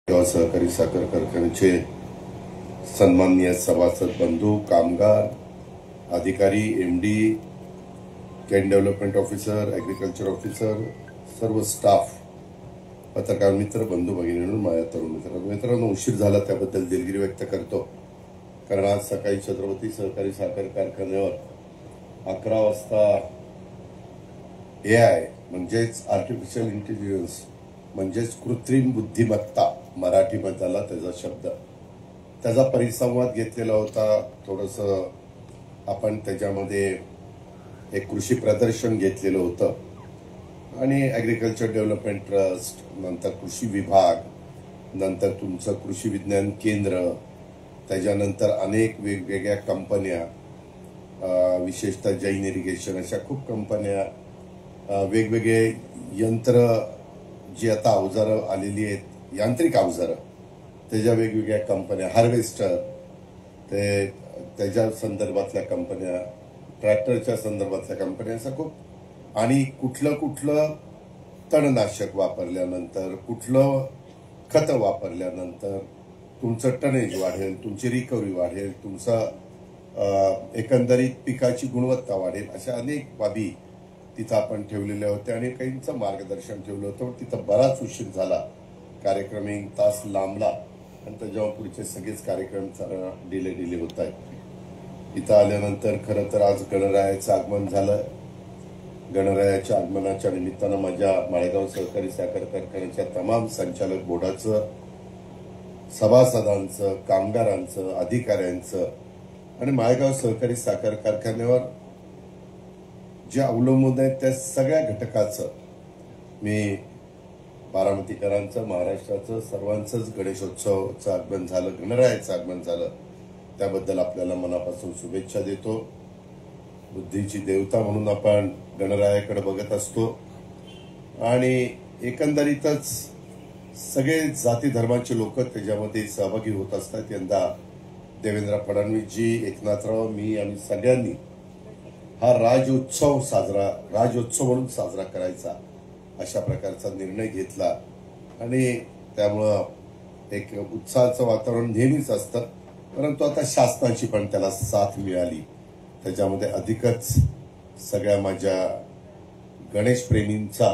सहकारी साखर कारखान्याचे सन्माननीय सभासद बंधू, कामगार, अधिकारी, एमडी, केन डेव्हलपमेंट ऑफिसर, ॲग्रिकल्चर ऑफिसर, सर्व स्टाफ, पत्रकार मित्र, बंधू भगिनींनो, माझ्या तरुण मित्रांनो, उशीर झाला त्याबद्दल दिलगिरी व्यक्त करतो. कारण आज सकाळी छत्रपती सहकारी साखर कारखान्यावर 11 वाजता AI म्हणजेच आर्टिफिशियल इंटेलिजन्स म्हणजेच कृत्रिम बुद्धिमत्ता मराठीमध्ये झाला त्याचा शब्द, त्याचा परिसंवाद घेतलेला होता. थोडंसं आपण त्याच्यामध्ये एक कृषी प्रदर्शन घेतलेलं होतं आणि ॲग्रिकल्चर डेव्हलपमेंट ट्रस्ट, नंतर कृषी विभाग, नंतर तुमचं कृषी विज्ञान केंद्र, त्याच्यानंतर अनेक वेगवेगळ्या कंपन्या, विशेषतः जैन इरिगेशन, अशा खूप कंपन्या, वेगवेगळे यंत्र जी आता अवजारं आलेली आहेत, यांत्रिक अवजारं, त्याच्या वेगवेगळ्या कंपन्या, हार्वेस्टर, ते त्याच्या संदर्भातल्या कंपन्या, ट्रॅक्टरच्या संदर्भातल्या कंपन्या, असं खूप. आणि कुठलं तणनाशक वापरल्यानंतर, कुठलं खतं वापरल्यानंतर तुमचं टनेज वाढेल, तुमची रिकव्हरी वाढेल, तुमचं एकंदरीत पिकाची गुणवत्ता वाढेल, अशा अनेक बाबी तिथं आपण ठेवलेल्या होत्या आणि काहींचं मार्गदर्शन ठेवलं होतं. तिथं बराच उशीर झाला, कार्यक्रम 1 तास लांबला आणि त्याच्यावर पुढचे सगळेच कार्यक्रम डिले होत आहेत. इथं आल्यानंतर खरं तर आज गणरायाचं आगमन झालं. गणरायाच्या आगमनाच्या निमित्तानं माझ्या माळेगाव सहकारी साखर कारखान्याच्या तमाम संचालक बोर्डाचं, सभासदांचं, कामगारांचं, अधिकाऱ्यांचं आणि माळेगाव सहकारी साखर कारखान्यावर जे अवलंबून आहेत त्या सगळ्या घटकाचं मी बारामतीकरांचं, महाराष्ट्राचं, सर्वांचंच गणेशोत्सवाचं आगमन झालं, गणरायाचं आगमन झालं, त्याबद्दल आपल्याला मनापासून शुभेच्छा देतो. बुद्धीची देवता म्हणून आपण गणरायाकडे बघत असतो आणि एकंदरीतच सगळे जाती धर्माचे लोक त्याच्यामध्ये सहभागी होत असतात. यंदा देवेंद्र फडणवीसजी, एकनाथराव, मी आणि सगळ्यांनी हा राजोत्सव म्हणून साजरा करायचा अशा प्रकारचा निर्णय घेतला आणि त्यामुळं एक उत्साहाचं वातावरण नेहमीच असतं. परंतु आता शासनाची पण त्याला साथ मिळाली, त्याच्यामध्ये अधिकच सगळ्या माझ्या गणेशप्रेमींचा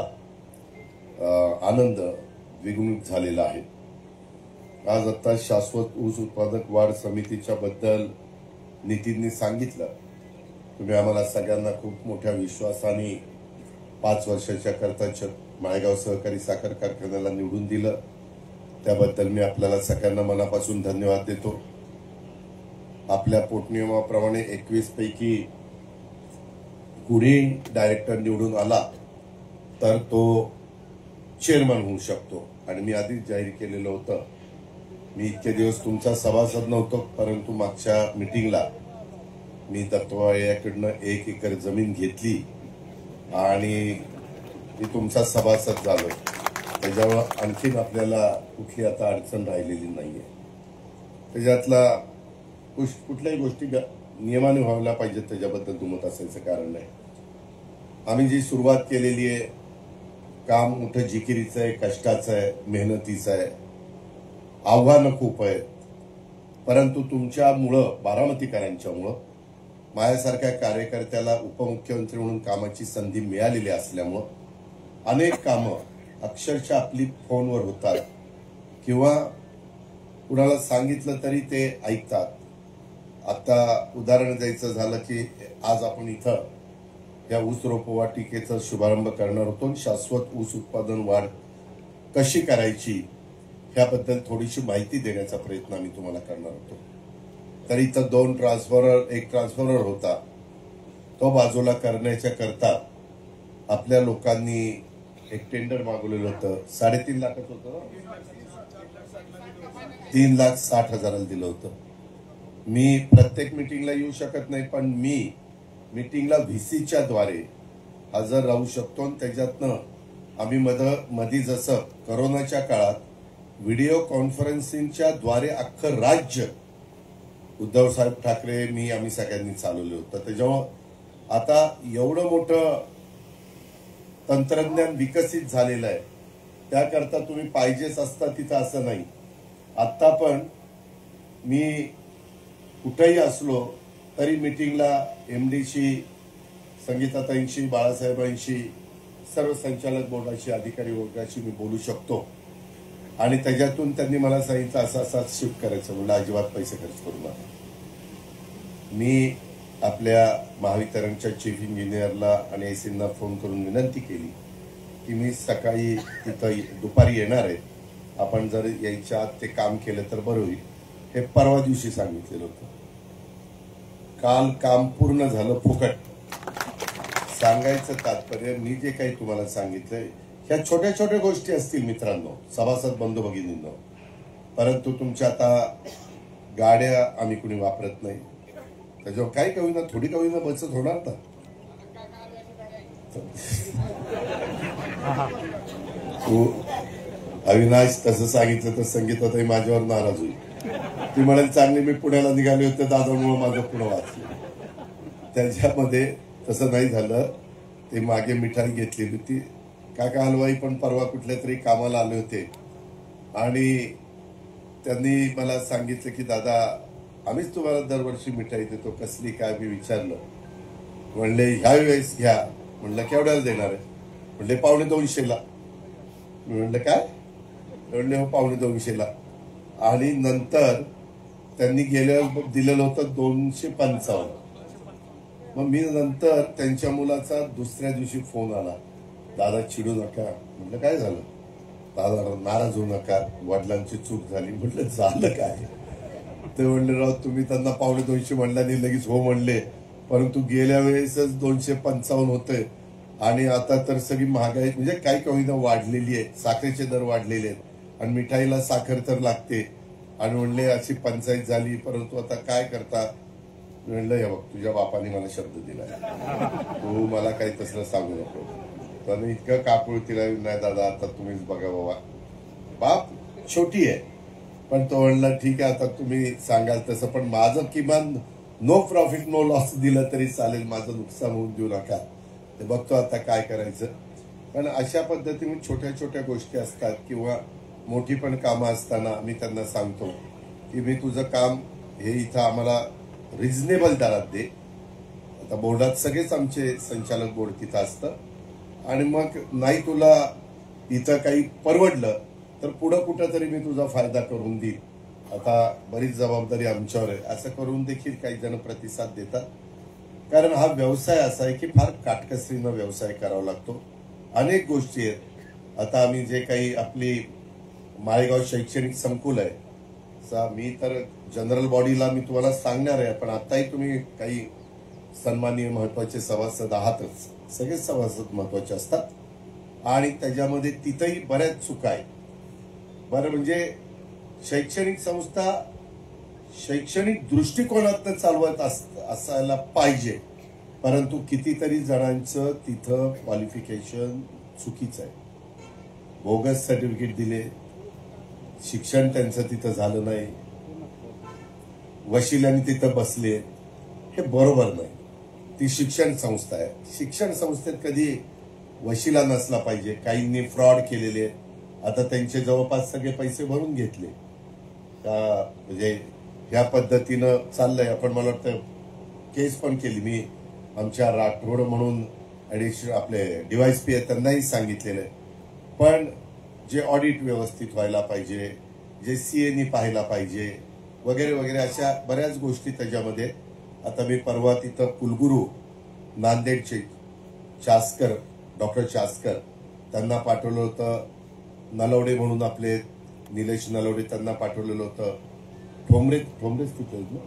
आनंद द्विगुणित झालेला आहे. आज आता शाश्वत ऊस उत्पादक वाढ समितीच्या बद्दल नितीनने सांगितलं. तुम्ही आम्हाला सगळ्यांना खूप मोठ्या विश्वासाने 5 वर्षाच्या करता माळेगाव सहकारी साखर कारखान्याला निवडून दिलं, त्याबद्दल मी आपल्याला सगळ्यांना मनापासून धन्यवाद देतो. आपल्या पोटनियमाप्रमाणे 21 पैकी कुणी डायरेक्टर निवडून आला तर तो चेअरमन होऊ शकतो आणि मी आधीच जाहीर केलेलं होतं. मी इतके दिवस तुमचा सभासद नव्हतो, परंतु मागच्या मिटिंगला मी दत्तवाळ्याकडनं 1 एकर जमीन घेतली आणि मी तुमचा सभासद झालो. त्याच्यावर आणखीन आपल्याला कुठली आता अडचण राहिलेली नाहीये. त्याच्यातला कुठल्याही गोष्टी नियमाने व्हायला पाहिजेत, त्याच्याबद्दल दुमत असायचं कारण नाही. आम्ही जी सुरुवात केलेली आहे, काम मोठं जिकिरीचं आहे, कष्टाचं आहे, मेहनतीचं आहे, आव्हानं खूप आहेत. परंतु तुमच्यामुळं, बारामतीकरांच्यामुळं, माझ्यासारख्या कार्यकर्त्याला उपमुख्यमंत्री म्हणून कामाची संधी मिळालेली असल्यामुळं अनेक कामं अक्षरशः आपली फोनवर होतात किंवा कुणाला सांगितलं तरी ते ऐकतात. आता उदाहरण द्यायचं झालं की आज आपण इथं या ऊस रोपवाटिकेचा शुभारंभ करणार होतो. शाश्वत ऊस उत्पादन वाढ कशी करायची ह्याबद्दल थोडीशी माहिती देण्याचा प्रयत्न आम्ही तुम्हाला करणार होतो. तर इथं 2 ट्रान्सफॉर्मर, 1 ट्रान्सफॉर्मर होता, तो बाजूला करण्याच्या करता आपल्या लोकांनी एक टेंडर मागवलेलं होतं. 3.5 लाखाचं होतं, 3,60,000 दिलं होतं. मी प्रत्येक मिटिंगला येऊ शकत नाही, पण मी मिटिंगला VCच्या द्वारे हजर राहू शकतो आणि त्याच्यातनं आम्ही मध्ये जसं करोनाच्या काळात व्हिडिओ कॉन्फरन्सिंगच्या द्वारे अख्खं राज्य उद्धव साहेब ठाकरे, मी, आम्ही सगळ्यांनी चालवलं होतं. त्याच्यामुळं आता एवढं मोठं तंत्रज्ञान विकसित झालेलं आहे, त्याकरता तुम्ही पाहिजेच असता तिथं असं नाही. आत्ता पण मी कुठेही असलो तरी मीटिंगला MDशी, संगीताताईंशी, बाळासाहेबांशी, सर्व संचालक बोर्डाशी, अधिकारी वर्गाशी मी बोलू शकतो. आणि त्याच्यातून त्यांनी मला सांगितलं असं असं शिफ्ट करायचं. म्हणलं अजिबात पैसे खर्च करू नका. मी आपल्या महावितरणच्या चीफ इंजिनियरला आणि एसींना फोन करून विनंती केली की मी सकाळी तिथं दुपारी येणार आहे, आपण जर यायच्या आत ते काम केलं तर बरं होईल. हे परवा दिवशी सांगितलेलं होतं. काल काम पूर्ण झालं फुकट. सांगायचं तात्पर्य मी जे काही तुम्हाला सांगितलंय ह्या छोट्या छोट्या गोष्टी असतील मित्रांनो, सभासद बंधू भगिनींनो, परंतु तुमच्या आता गाड्या आम्ही कुणी वापरत नाही, त्याच्यावर काही का होईना थोडी का होईना बचत होणार ना. तू अविनाश तसं सांगितलं तर संगीताताई माझ्यावर नाराज होईल. ती म्हणाल चांगली मी पुण्याला निघाले होते दादामुळे माझं पुणे वाचलं. त्याच्यामध्ये तसं नाही झालं. ते मागे मिठाई घेतली होती. काका हलवाई पण परवा कुठल्या तरी कामाला आले होते आणि त्यांनी मला सांगितलं की दादा आम्हीच तुम्हाला दरवर्षी मिठाई देतो, कसली काय. मी विचारलं, म्हणले ह्या वेळेस घ्या. म्हणलं केवढ्याला देणार आहे? म्हणले 250ला. मी म्हणलं काय? म्हणले हो 250ला. आणि नंतर त्यांनी गेल्यावर दिलेलं होतं 255. मग मी नंतर त्यांच्या मुलाचा दुसऱ्या दिवशी फोन आला, दादा चिडू नका. म्हटलं काय झालं? दादा नाराज होऊ नका, वडिलांची चूक झाली. म्हटलं झालं काय? ते म्हणले राव तुम्ही त्यांना 250 म्हणल्याने लगेच हो म्हणले, परंतु गेल्या वेळेसच 255 होते आणि आता तर सगळी महागाई म्हणजे काही कमी वाढलेली आहे. साखरेचे दर वाढलेले आहेत आणि मिठाईला साखर तर लागते. आणि म्हणले अशी पंचायत झाली, परंतु आता काय करता? म्हणलं हे बघ तुझ्या बापाने मला शब्द दिला, तू मला काही तसलं सांगू नको. त्याने इतकं काकुळतीला नाही दादा आता तुम्हीच बघा बाबा. बाप छोटी आहे पण तो म्हणला ठीक आहे आता तुम्ही सांगाल तसं, पण माझं किमान नो प्रॉफिट नो लॉस दिलं तरी चालेल, माझं नुकसान होऊन देऊ नका. ते बघतो आता काय करायचं. पण अशा पद्धतीने छोट्या छोट्या गोष्टी असतात किंवा मोठी पण कामं असताना मी त्यांना सांगतो की मी तुझं काम हे इथं आम्हाला रिझनेबल दरात दे. आता बोर्डात सगळेच आमचे संचालक बोर्ड तिथं असतं आणि मग नाही तुला इथं काही परवडलं तर पुढं कुठं तरी मी तुझा फायदा करून देईन. आता बरीच जबाबदारी आमच्यावर आहे असं करून देखील काही जण प्रतिसाद देतात. कारण हा व्यवसाय असा आहे की फार काटकसरीनं व्यवसाय करावा लागतो. अनेक गोष्टी आहेत. आता आम्ही जे काही आपली माळेगाव शैक्षणिक संकुल आहे, मी तर जनरल बॉडीला मी तुम्हाला सांगणार आहे, पण आताही तुम्ही काही सन्माननीय महत्वाचे सभासद आहातच. सगळेच सभासद महत्वाचे असतात आणि त्याच्यामध्ये तिथंही बऱ्याच चुका आहेत. बरं म्हणजे शैक्षणिक संस्था शैक्षणिक दृष्टिकोनातून चालवत असायला पाहिजे, परंतु कितीतरी जणांचं तिथं क्वालिफिकेशन चुकीचं आहे. बोगस सर्टिफिकेट दिले, शिक्षण त्यांचं तिथं झालं नाही, वशिल्याने तिथं बसले, हे बरोबर नाही. ती शिक्षण संस्था आहे. शिक्षण संस्थेत कधी वशिला नसला पाहिजे. काहींनी फ्रॉड केलेले, आता त्यांचे जवळपास सगळे पैसे भरून घेतले. म्हणजे ह्या पद्धतीनं चाललंय. आपण मला वाटतं केस पण केली मी. आमच्या राठोड म्हणून ॲडिशनल आपले DYSP आहेत त्यांनाही सांगितलेलं आहे. पण जे ऑडिट व्यवस्थित व्हायला पाहिजे, जे CAनी पाहायला पाहिजे वगैरे वगैरे अशा बऱ्याच गोष्टी त्याच्यामध्ये. आता मी परवा तिथं कुलगुरू नांदेडचे चासकर, डॉक्टर चासकर त्यांना पाठवलं होतं. नलवडे म्हणून आपले निलेश नलवडे त्यांना पाठवलेलं होतं. ठोंबरेच तिथं आहेत ना,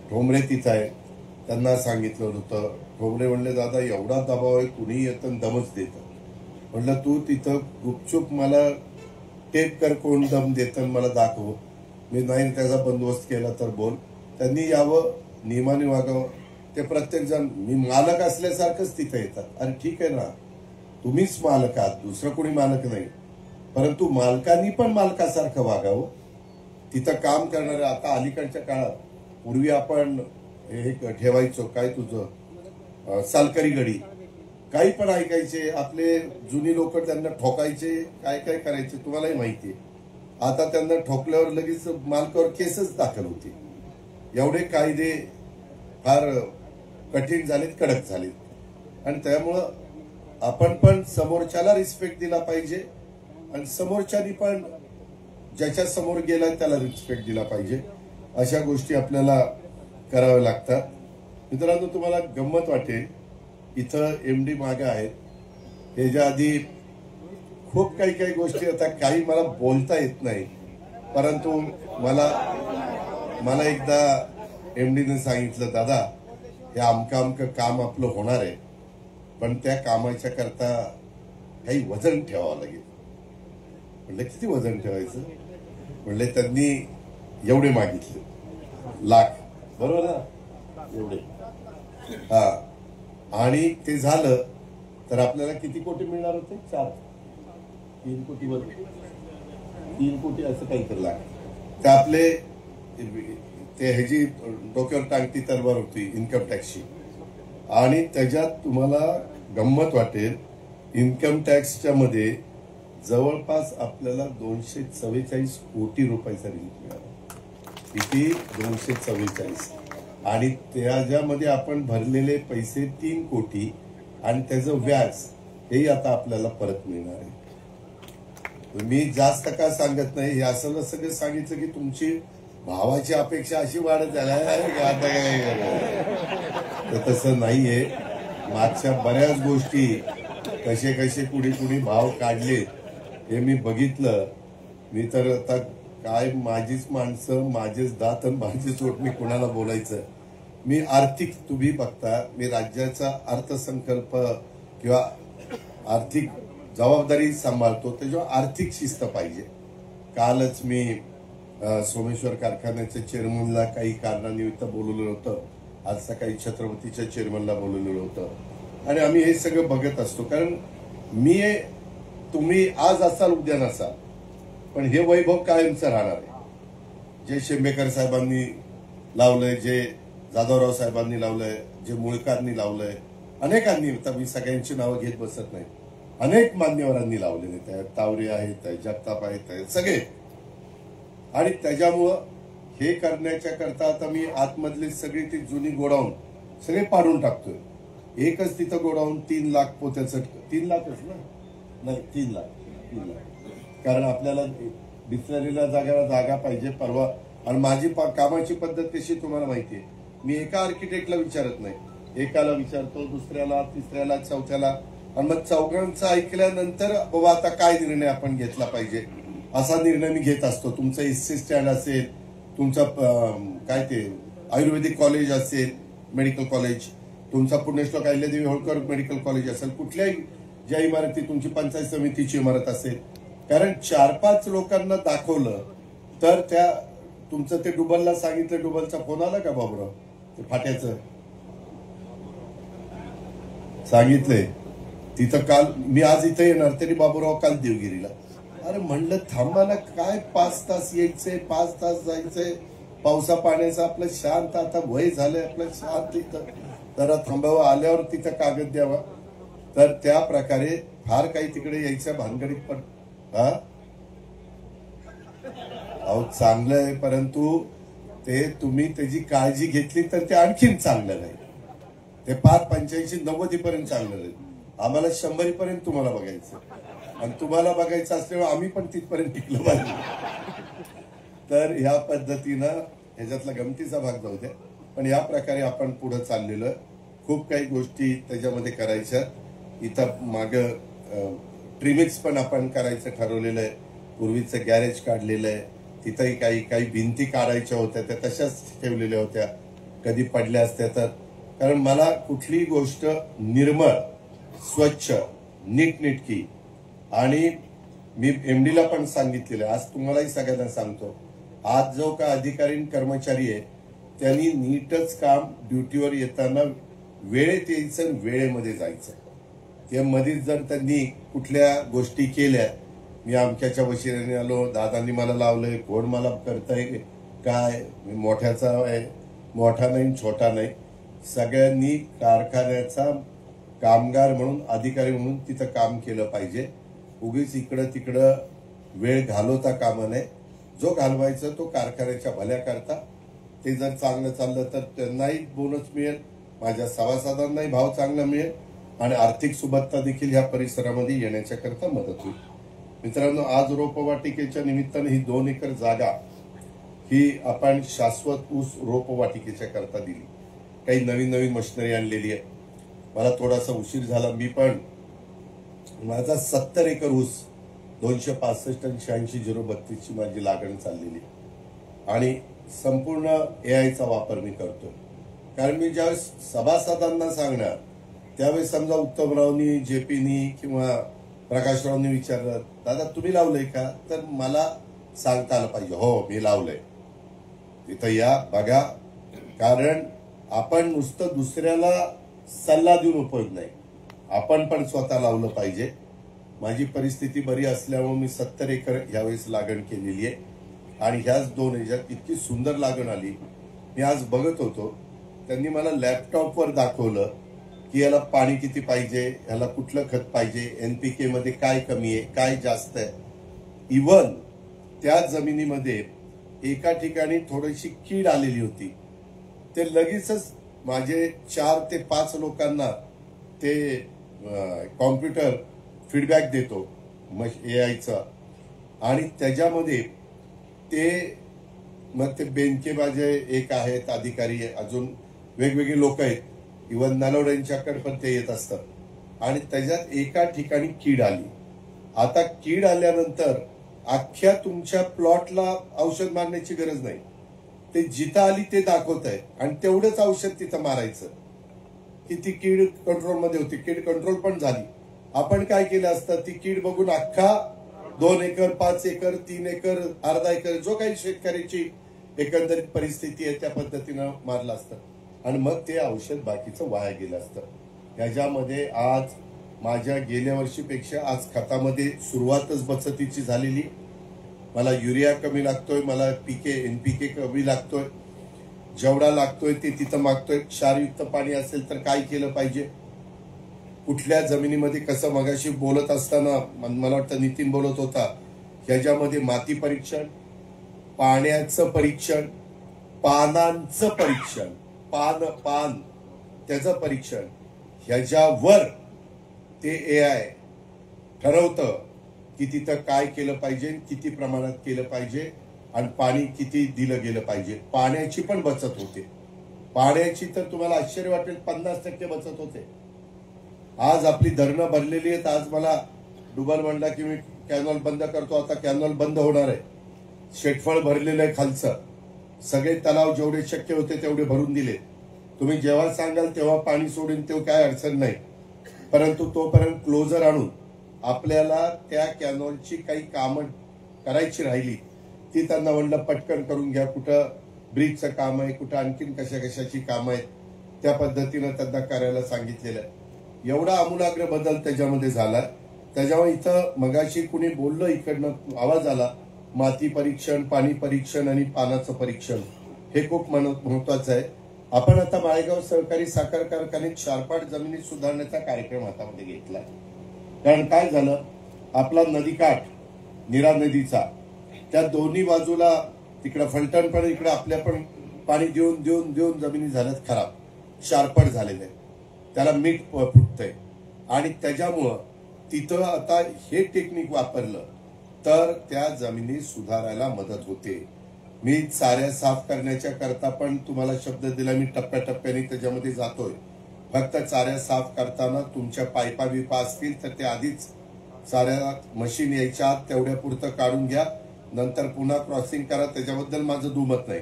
ठोंबरे तिथं आहे, त्यांना सांगितलं होतं. ठोंबरे म्हणले दादा एवढा दबाव आहे, कुणी येतं दमच देतं. म्हणलं तू तिथं गुपचूप मला टेप कर, कोण दम देतं मला दाखव. मी नाही त्याचा बंदोबस्त केला तर बोल. त्यांनी यावं, नियमाने वागावं. ते प्रत्येक जण मी मालक असल्यासारखंच तिथे येतात. अरे ठीक आहे ना, तुम्हीच मालक आहात, दुसरं कोणी मालक नाही, परंतु मालकांनी पण मालकासारखं वागावं. तिथं काम करणारे आता अलीकडच्या काळात, पूर्वी आपण हे ठेवायचो काय तुझं सालकरी गडी, काही पण ऐकायचे. आपले जुनी लोक त्यांना ठोकायचे, काय काय करायचे तुम्हालाही माहिती आहे. आता त्यांना ठोकल्यावर लगेच मालकावर केसच दाखल होती. एवढे कायदे फार कठीण झालेत, कडक झालेत. आणि त्यामुळं आपण पण समोरच्याला रिस्पेक्ट दिला पाहिजे आणि समोरच्यानी पण ज्याच्या समोर गेलाय त्याला रिस्पेक्ट दिला पाहिजे. अशा गोष्टी आपल्याला कराव्या लागतात. मित्रांनो, तुम्हाला गंमत वाटेल, इथं एमडी मागे आहेत. ह्याच्या आधी खूप काही काही गोष्टी आता काही मला बोलता येत नाही, परंतु मला एकदा एमडीने सांगितलं, दादा हे अमकं अमकं काम आपलं होणार आहे, पण त्या कामाच्या करता काही वजन ठेवावं लागेल. म्हणलं किती वजन ठेवायचं? म्हणले त्यांनी एवढे मागितले, लाख, बरोबर ना, एवढे. हा, आणि ते झालं तर आपल्याला किती कोटी मिळणार होते? 3 कोटी वर 3 कोटी असं काहीतरी लाख. ते आपले ते ह्याची डोक्यावर टांगती तलवार होती इन्कम टॅक्सची. आणि त्याच्यात तुम्हाला गंमत वाटेल, इन्कम टॅक्सच्या मध्ये जवळपास आपल्याला 244 कोटी रुपयाचा रिलीफ मिळाला. किती? 244. आणि त्याच्यामध्ये आपण भरलेले पैसे 3 कोटी आणि त्याचं व्याज हेही आता आपल्याला परत मिळणार आहे. मी जास्त का सांगत नाही, हे असं सगळं सांगितलं की तुमची भावाची अपेक्षा अशी वाढत झाली आता काय. तसं नाहीये. मागच्या बऱ्याच गोष्टी कसे कसे कुणी भाव काढले हे मी बघितलं. मी तर आता काय, माझीच माणसं, माझेच दात आणि माझीच ओठ, मी कुणाला बोलायचं. मी आर्थिक, तुम्ही बघता, मी राज्याचा अर्थसंकल्प किंवा आर्थिक जबाबदारी सांभाळतो, त्याच्यावर आर्थिक शिस्त पाहिजे. कालच मी सोमेश्वर कारखान्याच्या चेअरमनला काही कारणानिमित्त बोलवलं होतं. आज सकाळी छत्रपतीच्या चेअरमनला बोलवलेलं होतं. आणि आम्ही हे सगळं बघत असतो, कारण तुम्ही आज असाल उद्या नसाल, पण हे वैभव कायमचं राहणार आहे. जे शेंबेकर साहेबांनी लावलंय, जे जाधवराव साहेबांनी लावलंय, जे मुळकरांनी लावलंय, अनेकांनी, मी सगळ्यांची नावं घेत बसत नाही, अनेक मान्यवरांनी लावलेले आहेत. तावरे आहेत, जगताप आहेत, सगळे. आणि त्याच्यामुळं हे करण्याच्या करता आता मी आतमधली सगळी ती जुनी गोडाऊन सगळे पाडून टाकतोय. एकच तिथं गोडाऊन 3 लाख पोत्याचं, 3 लाखच ना, नाही 3 लाख, कारण आपल्याला डिस्टलरीला जागा पाहिजे. परवा, आणि माझी कामाची पद्धत कशी तुम्हाला माहितीये, मी एका आर्किटेक्टला विचारत नाही, एकाला विचारतो, दुसऱ्याला, तिसऱ्याला, चौथ्याला, आणि मग चौघांचं ऐकल्यानंतर बाबा आता काय निर्णय आपण घेतला पाहिजे असा निर्णय मी घेत असतो. तुमचं एससी स्टँड असेल, तुमचं काय ते आयुर्वेदिक कॉलेज असेल, मेडिकल कॉलेज, तुमचा पुण्यश्लोक अहिल्यादेवी होळकर मेडिकल कॉलेज असेल, कुठल्याही ज्या इमारती, तुमची पंचायत समितीची इमारत असेल, कारण 4-5 लोकांना दाखवलं तर त्या तुमचं ते डुबलला सांगितलं, डुबलचा फोन आला का बाबूराव, ते फाट्याचं सांगितलंय तिथं. काल मी आज इथं येणार तरी बाबूराव काल देवगिरीला. अरे म्हणलं थांबा ना, काय 5 तास यायचंय, 5 तास जायचंय, पावसा पाण्याचं आपलं शांत, आता वय झालंय आपलं शांत, इथं जरा थांबावं, आल्यावर तिथं कागद द्यावा. तर त्या प्रकारे फार काही तिकडे यायच्या भानगडीत पण अहो चांगलं आहे, परंतु ते तुम्ही त्याची काळजी घेतली तर ते आणखीन चांगलं नाही. ते 85-90 पर्यंत चांगलं नाही. आम्हाला 100 पर्यंत तुम्हाला बघायचं, आणि तुम्हाला बघायचं असल्यामुळे आम्ही पण तिथपर्यंत टिकलो पाहिजे. तर ह्या पद्धतीनं ह्याच्यातला गमतीचा भाग जाऊ द्या, पण या प्रकारे आपण पुढे चाललेलं. खूप काही गोष्टी त्याच्यामध्ये करायच्या. इथं मागं ट्रिमिक्स पण आपण करायचं ठरवलेलं आहे. पूर्वीचं गॅरेज काढलेलं आहे, तिथंही काही भिंती काढायच्या होत्या, त्या तशाच ठेवलेल्या होत्या, कधी पडल्या असत्या तर. कारण मला कुठलीही गोष्ट निर्मळ, स्वच्छ, नीटनेटकी, आणि मी एमडीला पण सांगितलेलं आहे, आज तुम्हालाही सगळ्यांना सांगतो, आज जो का अधिकारी कर्मचारी आहे त्यांनी नीटच काम, ड्युटीवर येताना वेळेत यायचं, वेळेमध्ये जायचं. त्या मध्येच जर त्यांनी कुठल्या गोष्टी केल्या, मी अमक्याच्या वशिल्याने आलो, दादांनी मला लावलंय, कोण मला करताय काय, मी मोठ्याचा आहे, मोठा नाही छोटा नाही, सगळ्यांनी कारखान्याचा कामगार म्हणून, अधिकारी म्हणून तिथं काम केलं पाहिजे. उगीच इकडं तिकडं वेळ घालवता कामा नये. जो घालवायचा तो कारखान्याच्या भल्या करता. ते जर चांगलं चाललं तर त्यांनाही बोनस मिळेल, माझ्या सभासदांनाही भाव चांगला मिळेल आणि आर्थिक सुबत्ता देखील ह्या परिसरामध्ये येण्याच्या करता मदत होईल. मित्रांनो, आज रोपवाटिकेच्या निमित्ताने ही 2 एकर जागा ही आपण शाश्वत ऊस रोपवाटिकेच्या करता दिली. काही नवीन नवीन मशिनरी आणलेली आहे. मला थोडासा उशीर झाला. मी पण माझा 70 एकर ऊस 265 आणि 86-032 ची माझी लागण चाललेली आणि संपूर्ण एआयचा वापर मी करतोय. कारण मी ज्यावेळेस सभासदांना सांगणार त्यावेळेस समजा उत्तमरावनी, जेपीनी किंवा प्रकाशरावनी विचारलं, दादा तुम्ही लावलंय का, तर मला सांगता आलं पाहिजे हो मी लावलंय. तिथं या बघा. कारण आपण नुसतं दुसऱ्याला सल्ला देऊन उपयोग नाही, आपण पण स्वतः लावलं पाहिजे. माझी परिस्थिती बरी असल्यामुळे मी 70 एकर यावेळेस लागण केलेली आहे आणि ह्याच 2 ह्याच्यात इतकी सुंदर लागण आली. मी आज बघत होतो, त्यांनी मला लॅपटॉपवर दाखवलं की याला पाणी किती पाहिजे, याला कुठलं खत पाहिजे, NPK मध्ये काय कमी आहे, काय जास्त आहे. इव्हन त्या जमिनीमध्ये एका ठिकाणी थोडीशी कीड आलेली होती. ते लगेचच माझे 4 ते 5 लोकांना ते कॉम्प्युटर फीडबॅक देतो एआयचा आणि त्याच्यामध्ये ते मग ते बेनके माझे एक आहेत अधिकारी, अजून वेगवेगळे लोक आहेत, इव्हन नलवड्यांच्याकडे पण ते येत असतात आणि त्याच्यात एका ठिकाणी कीड आली. आता कीड आल्यानंतर अख्ख्या तुमच्या प्लॉटला औषध मारण्याची गरज नाही. ते जिथं आली ते दाखवत आहे आणि तेवढंच औषध तिथं मारायचं की ती कीड कंट्रोलमध्ये होती. कीड कंट्रोल पण झाली. आपण काय केलं असतं, ती कीड बघून अख्खा 2 एकर, 5 एकर, 3 एकर, अर्धा एकर जो काही शेतकऱ्याची एकंदरीत परिस्थिती आहे त्या पद्धतीनं मारलं असतं आणि मग ते औषध बाकीचं वाया गेलं असतं. ह्याच्यामध्ये आज माझ्या गेल्या वर्षीपेक्षा आज खतामध्ये सुरुवातच बचतीची झालेली. मला युरिया कमी लागतोय, मला NPK कमी लागतोय. जेवढा लागतोय ते तिथं मागतोय. क्षारयुक्त पाणी असेल तर काय केलं पाहिजे, कुठल्या जमिनीमध्ये कसं, मगाशी बोलत असताना मला वाटतं नितीन बोलत होता, ह्याच्यामध्ये माती परीक्षण, पाण्याचं परीक्षण, पानांचं परीक्षण, पान त्याचं परीक्षण, ह्याच्यावर ते एआय ठरवतं की तिथं काय केलं पाहिजे, किती प्रमाणात केलं पाहिजे आणि पाणी किती दिलं गेलं पाहिजे. पाण्याची पण बचत होते. पाण्याची तर तुम्हाला आश्चर्य वाटेल 50% बचत होते. आज आपली धरणं भरलेली आहेत. आज मला डुबल म्हणला की मी कॅनॉल बंद करतो, आता कॅनॉल बंद होणार आहे. शेतफळ भरलेलं आहे खालचं. सगळे तलाव जेवढे शक्य होते तेवढे भरून दिले. तुम्ही जेव्हा सांगाल तेव्हा पाणी सोडून तेव्हा काय अडचण नाही, परंतु तोपर्यंत क्लोजर आणून आपल्याला त्या कॅनॉलची काही कामं करायची राहिली ती त्यांना म्हणलं पटकन करून घ्या. कुठं ब्रिजचं काम आहे, कुठं आणखीन कशाची कामं आहेत, त्या पद्धतीनं त्यांना करायला सांगितलेलं आहे. एवढा आमूलाग्र बदल त्याच्यामध्ये झाला. त्याच्यामुळे इथं मगाशी कुणी बोललं, इकडनं आवाज आला, माती परीक्षण, पाणी परीक्षण आणि पानाचं परीक्षण हे खूप महत्वाचं आहे. आपण आता माळेगाव सहकारी साखर कारखान्यात क्षारपाट जमिनी सुधारण्याचा कार्यक्रम हातामध्ये घेतला. कारण काय झालं, आपला नदीकाठ नीरा नदीचा त्या दोन्ही बाजूला तिकडं फलटण पण इकडं आपल्या पण पाणी देऊन देऊन देऊन जमिनी झाल्यात खराब, क्षारपट झालेले, त्याला मीठ फुटतंय आणि त्याच्यामुळं तिथं आता हे टेक्निक वापरलं तर त्या जमिनी सुधारायला मदत होते. मी चाऱ्या साफ करण्याच्या करता पण तुम्हाला शब्द दिला, मी टप्प्याटप्प्याने त्याच्यामध्ये जातोय. फक्त चाऱ्या साफ करताना तुमच्या पायपा बिपा असतील तर ते आधीच चाऱ्या मशीन यायच्या आत तेवढ्या पुरतं काढून घ्या, नंतर पुन्हा क्रॉसिंग करा. त्याच्याबद्दल माझं दुमत नाही,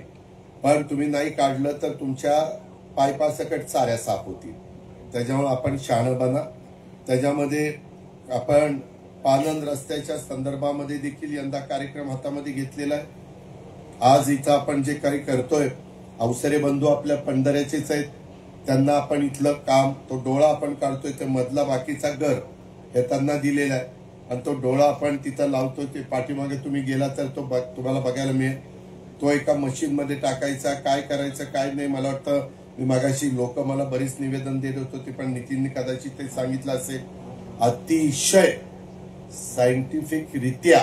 पण तुम्ही नाही काढलं तर तुमच्या पायपासकट चाऱ्या साफ होतील. त्याच्यामुळे आपण शहाणं बना. त्याच्यामध्ये आपण पानंद रस्त्याच्या संदर्भामध्ये देखील यंदा कार्यक्रम हातामध्ये घेतलेला आहे. आज इथं आपण जे काही करतोय, अवसरे बंधू आपल्या पंढऱ्याचेच आहेत, त्यांना आपण इथलं काम, तो डोळा आपण काढतोय, ते मधला बाकीचा घर हे त्यांना दिलेला आहे आणि तो डोळा आपण तिथं लावतोय. ते पाठीमागे तुम्ही गेला तर तो तुम्हाला बघायला मिळेल. तो एका मशीन मध्ये टाकायचा, काय करायचं काय नाही. मला वाटतं मी मागाशी लोक मला बरीच निवेदन देत होते, पण नितीनने कदाचित ते सांगितलं असेल, अतिशय सायंटिफिक रित्या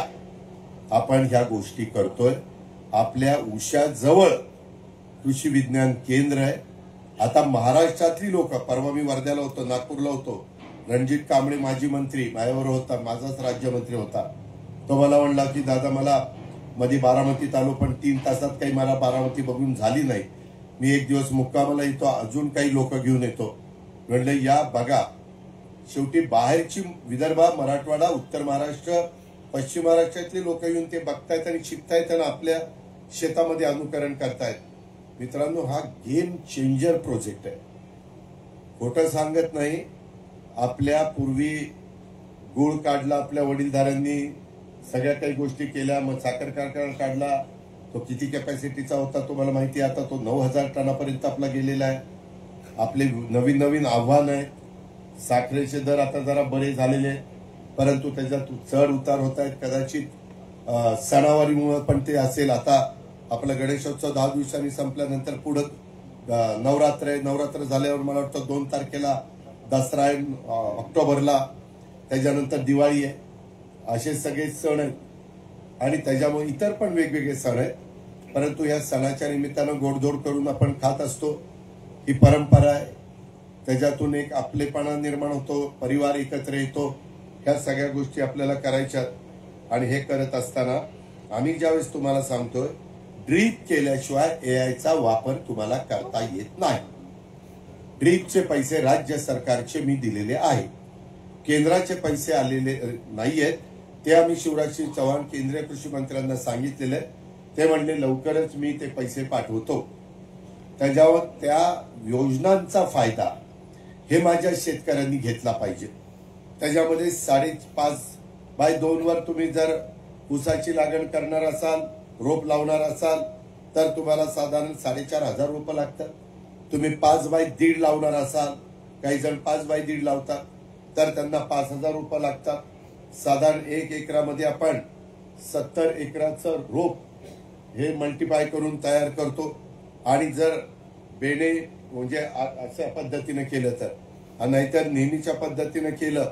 आपण ह्या गोष्टी करतोय. आपल्या उशाजवळ कृषी विज्ञान केंद्र आहे. आता महाराष्ट्रातली लोक, परवा मी वर्ध्याला होतो, नागपूरला होतो, रणजित कांबळे माजी मंत्री माझ्यावर होता, माझाच राज्यमंत्री होता. तो मला म्हणला की दादा मला मध्ये बारामतीत आलो पण 3 तासात काही मला बारामती बघून झाली नाही, मी एक दिवस मुक्कामाला येतो, अजून काही लोक घेऊन येतो. म्हणलं या बघा, शेवटी बाहेरची विदर्भ, मराठवाडा, उत्तर महाराष्ट्र, पश्चिम महाराष्ट्रातले लोक येऊन ते बघतायत आणि शिकतायत आणि आपल्या शेतामध्ये अनुकरण करतायत. मित्रांनो, हा गेम चेंजर प्रोजेक्ट आहे. खोटं सांगत नाही. आपल्या पूर्वी गुळ काढला, आपल्या वडीलधाऱ्यांनी सगळ्या काही गोष्टी केल्या, मग साखर कारखाना काढला. तो किती कॅपॅसिटीचा होता तुम्हाला माहिती आहे. आता तो 9,000 टनापर्यंत आपला गेलेला आहे. आपले नवीन नवीन आव्हान आहे. साखरेचे दर आता जरा बरे झालेले, परंतु त्याच्यात चढ उतार होत आहेत. कदाचित सणावारीमुळे पण ते असेल. आता आपला गणेशोत्सव 10 दिवसांनी संपल्यानंतर पुढं नवरात्र आहे. नवरात्र झाल्यावर मला वाटतं 2 तारखेला दसरा आहे, ऑक्टोबरला, त्याच्यानंतर दिवाळी आहे. असे सगळे सण आहेत आणि त्याच्यामुळे इतर पण वेगवेगळे सण आहेत. परंतु या सणाच्या निमित्तानं गोडधोड करून आपण खात असतो. ही परंपरा आहे. त्याच्यातून एक आपलेपणा निर्माण होतो, परिवार एकत्र येतो. ह्या सगळ्या गोष्टी आपल्याला करायच्या. आणि हे करत असताना आम्ही ज्यावेळेस तुम्हाला सांगतोय, ड्रीप केल्याशिवाय एआयचा वापर तुम्हाला करता येत नाही. ड्रीपचे पैसे राज्य सरकारचे मी दिलेले आहे. केंद्राचे पैसे आलेले नाहीयेत. ते आम्ही शिवराजसिंह चौहान केंद्रीय कृषी मंत्र्यांना सांगितलेले. ते म्हणले लवकरच मी ते पैसे पाठवतो. त्याच्यावर त्या योजनांचा फायदा हे माझ्या शेतकऱ्यांनी घेतला पाहिजे. त्याच्यामध्ये 5.5x2 वर तुम्ही जर ऊसाची लागण करणार असाल, रोप लावणार असाल, तर तुम्हाला साधारण 4,500 रुपये लागतात. तुम्ही 5x1.5 लावणार असाल, काही जण 5x1.5 लावतात, तर त्यांना 5,000 रुपये लागतात. साधारण 1 एकरामध्ये आपण 70 एकराचं रोप हे मल्टिप्लाय करून तयार करतो. आणि जर बेणे म्हणजे अशा पद्धतीने केलं तर, नाहीतर नेहमीच्या पद्धतीने केलं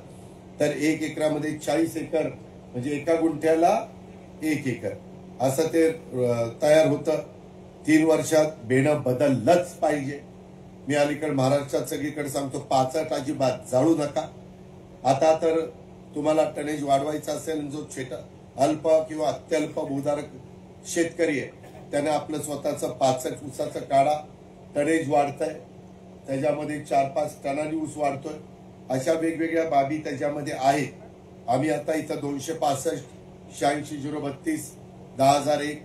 तर 1 एकरामध्ये 40 एकर म्हणजे एका गुंठ्याला 1 एकर असं ते तयार होतं. 3 वर्षात बेणं बदललंच पाहिजे. मी अलीकडे महाराष्ट्रात सगळीकडे सांगतो, 5 अजिबात जाळू नका. आता तर तुम्हाला टनेज वाढवायचा असेल, जो छोटा अल्प किंवा अत्यल्प भूधारक शेतकरी आहे त्याने आपलं स्वतःचं 65 ऊसाचं काढा. टनेज वाढतंय, त्याच्यामध्ये 4-5 टनांनी ऊस वाढतोय. अशा वेगवेगळ्या बाबी त्याच्यामध्ये आहे. आम्ही आता इथं 265, 86,032, 10,001,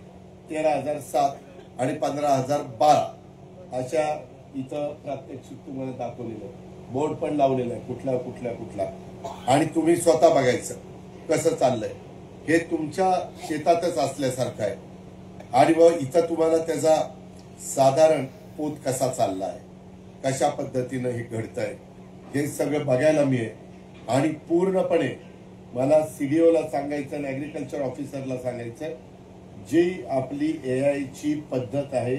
13,007 आणि 15,012 अशा इथं प्रात्यक्षिक तुम्हाला दाखवलेलं आहे. बोर्ड पण लावलेलं आहे कुठला. आणि तुम्ही स्वतः बघायचं कसं चाललंय. हे तुमच्या शेतातच असल्यासारखं आहे. आणि मग इथं तुम्हाला त्याचा साधारण पोत कसा चालला आहे, कशा पद्धतीनं हे घडतंय, हे सगळं बघायला मिळेल. आणि पूर्णपणे मला सीडीओला सांगायचं आणि ऍग्रिकल्चर ऑफिसरला सांगायचं, जी आपली एआयची पद्धत आहे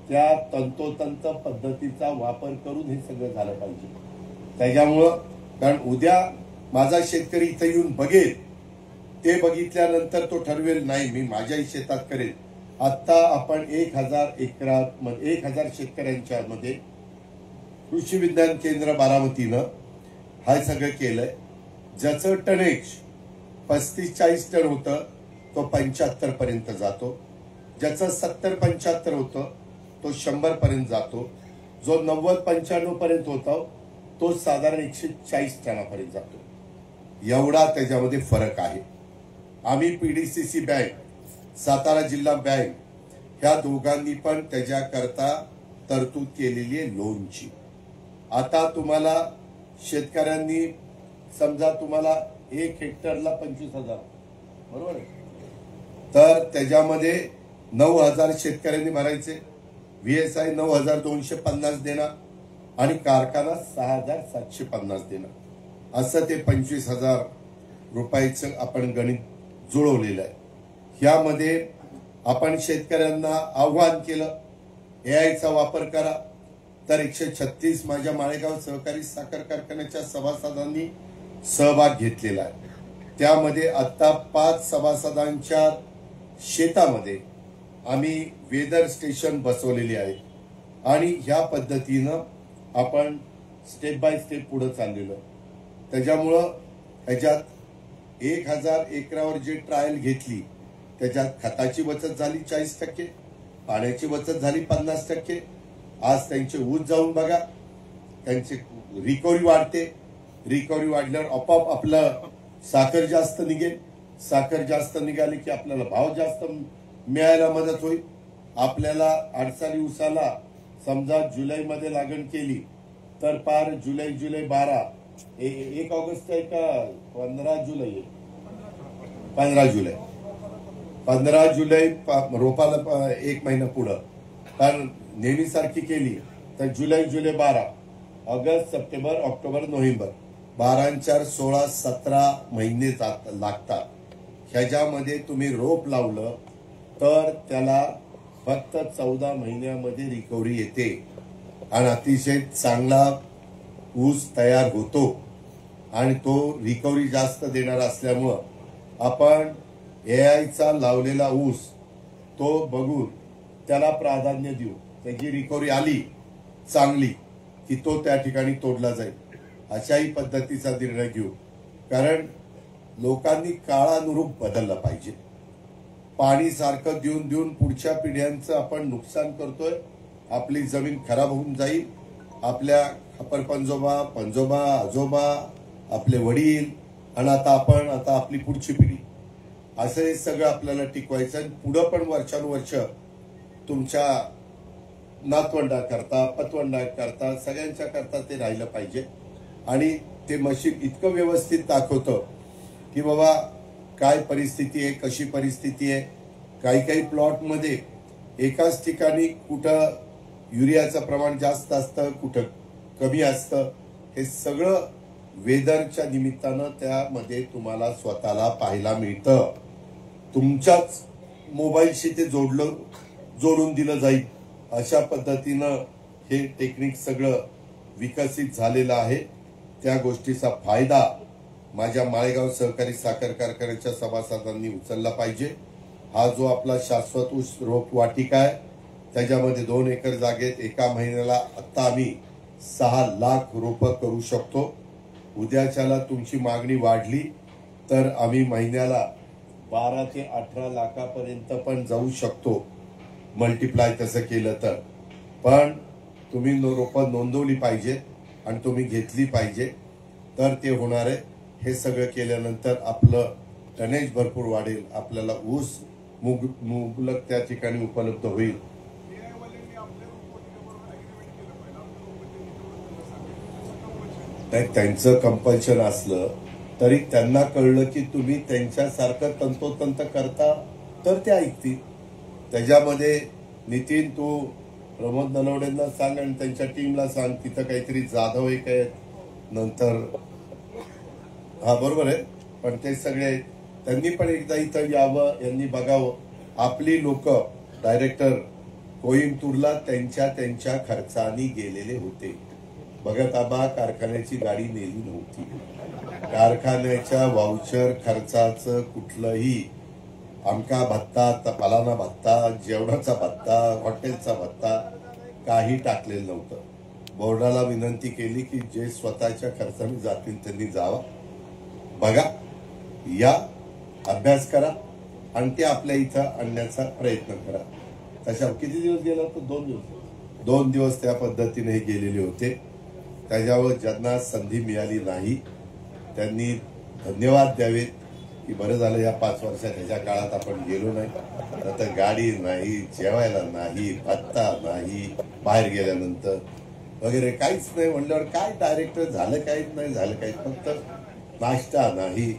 त्या तंतोतंत पद्धतीचा वापर करून हे सगळं झालं पाहिजे. त्याच्यामुळं, कारण उद्या माझा शेतकरी इथं येऊन बघेल, ते बघितल्यानंतर तो ठरवेल नाही मी माझ्याही शेतात करेल. आता आपण 1,000 एकरात 1,000 शेतकऱ्यांच्या मध्ये कृषी विज्ञान केंद्र बारामतीनं हा सगळं केलंय. ज्याचं टनेज 35-40 टन होतं तो 75 पर्यंत जातो. ज्याचं 70-75 होतं तो 100 पर्यंत जातो. जो 90-95 पर्यंत होता तो साधारण 140 टनापर्यंत जातो. एवढा त्याच्यामध्ये फरक आहे. आम्ही पीडीसीसी बँक, सातारा जिल्हा बँक ह्या दोघांनी पण त्याच्याकरता तरतूद केलेली आहे लोनची. आता तुम्हाला शेतकऱ्यांनी समजा तुम्हाला 1 हेक्टरला 25,000 बरोबर आहे, तर त्याच्यामध्ये 9,000 शेतकऱ्यांनी भरायचे. व्हीएसआय 9,250 देणार आणि कारखाना 6,750 देणार. असं ते 25,000 रुपयाचं आपण गणित जुळवलेलं आहे. ह्यामध्ये आपण शेतकऱ्यांना आव्हान केलं, एआयचा वापर करा. तर 136 माझ्या माळेगाव सहकारी साखर कारखान्याच्या सभासदांनी सहभाग घेतलेला आहे. त्यामध्ये आता 5 सभासदांच्या शेतामध्ये आम्ही वेदर स्टेशन बसवलेली आहेत आणि ह्या पद्धतीनं आपण स्टेप बाय स्टेप पुढे चाललेलो. त्याच्यामुळं ह्याच्यात 1000 एकरावर जे ट्रायल घेतली त्याच्यात खताची बचत झाली 40%, पाण्याची बचत झाली 50%. आज त्यांचे ऊस जाऊन बघा, त्यांचे रिकव्हरी वाढते. रिकव्हरी वाढल्यावर आपोआप आपलं साखर जास्त निघेल. साखर जास्त निघाली की आपल्याला भाव जास्त मिळायला मदत होईल. आपल्याला अडसाली ऊसाला समजा जुलैमध्ये लागण केली तर पार जुलै 12 1 ऑगस्ट आहे का 15 जुलै? 15 जुलै रोपाला 1 महिना पुढं. कारण नेहमीसारखी केली तर जुलै 12 ऑगस्ट सप्टेंबर ऑक्टोबर नोव्हेंबर 12 4 16 17 महिने लागतात. ह्याच्यामध्ये तुम्ही रोप लावलं तर त्याला फक्त 14 महिन्यामध्ये रिकव्हरी येते आणि अतिशय चांगला ऊस तयार होतो. आणि तो रिकव्हरी जास्त देणार असल्यामुळं आपण एआयचा लावलेला ऊस तो बघून त्याला प्राधान्य देऊ. त्याची रिकव्हरी आली चांगली की तो त्या ठिकाणी तोडला जाईल, अशाही पद्धतीचा निर्णय घेऊ. कारण लोकांनी काळानुरूप बदललं पाहिजे. पाणी सारखं देऊन देऊन पुढच्या पिढ्यांचं आपण नुकसान करतोय. आपली जमीन खराब होऊन जाईल. आपल्या पंजोबा पंजोबा आजोबा आपले वडील आणि आता आपली पुढची पिढी असं हे सगळं आपल्याला टिकवायचं. आणि पुढं पण वर्षानुवर्ष तुमच्या नातवंडा करता पतवंडा करता सगळ्यांच्या करता ते राहिलं पाहिजे. आणि ते मशीन इतकं व्यवस्थित दाखवतं की बाबा काय परिस्थिती आहे, कशी परिस्थिती आहे. काही प्लॉटमध्ये एकाच ठिकाणी कुठं युरियाचं प्रमाण जास्त असतं, कुठं कमी असतं. हे सगळं वेदरच्या निमित्तानं त्यामध्ये तुम्हाला स्वतःला पाहायला मिळतं. तुमच्याच मोबाईलशी ते जोडून दिलं जाईल. अशा पद्धतीनं हे टेक्निक सगळं विकसित झालेलं आहे. त्या गोष्टीचा फायदा माझ्या माळेगाव सहकारी साखर कारखान्याच्या सभासदांनी उचलला पाहिजे. हा जो आपला शाश्वत ऊस रोप वाटिका आहे त्याच्यामध्ये 2 एकर जागेत एका महिन्याला आता आम्ही 6 लाख रोपं करू शकतो. उद्याच्याला तुमची मागणी वाढली तर आम्ही महिन्याला 12 ते 18 लाखापर्यंत पण जाऊ शकतो, मल्टिप्लाय तसं केलं तर. पण तुम्ही रोपं नोंदवली पाहिजे आणि तुम्ही घेतली पाहिजे तर ते होणार आहे. हे सगळं केल्यानंतर आपलं टनेज भरपूर वाढेल. आपल्याला ऊस मुबलक त्या ठिकाणी उपलब्ध होईल. त्यांचं कंपल्शन असलं तरी त्यांना कळलं की तुम्ही त्यांच्यासारखं तंतोतंत करता तर ते ऐकतील. त्याच्यामध्ये नितीन तू प्रमोद नलवडेंना सांग आणि त्यांच्या टीमला सांग तिथं काहीतरी जाधव एक आहेत नंतर. हा बरोबर आहे. पण ते सगळे त्यांनी पण एकदा इथं यावं, यांनी बघावं. आपली लोक डायरेक्टर कोईम्बतूरला त्यांच्या खर्चानी गेलेले होते. भगत आबा कारखान्याची गाडी नेली नव्हती. कारखान्याच्या वाउचर खर्चाचं कुठलंही आमका भत्ता, फलाना भत्ता, जेवणाचा भत्ता, हॉटेलचा भत्ता काही टाकलेलं नव्हतं. बोर्डाला विनंती केली की जे स्वतःच्या खर्चाने जातील त्यांनी जावा, बघा, या, अभ्यास करा आणि ते आपल्या इथं आणण्याचा प्रयत्न करा. तशा किती दिवस गेला तो? 2 दिवस त्या पद्धतीने हे गेलेले होते. त्याच्यावर ज्यांना संधी मिळाली नाही त्यांनी धन्यवाद द्यावेत की बरं झालं या 5 वर्षात ह्याच्या काळात आपण गेलो नाही. आता गाडी नाही, जेवायला नाही, भत्ता नाही, बाहेर गेल्यानंतर वगैरे काहीच नाही. म्हणल्यावर काय डायरेक्टर झालं काहीच नाही, झालं काहीच, फक्त नाश्ता नाही.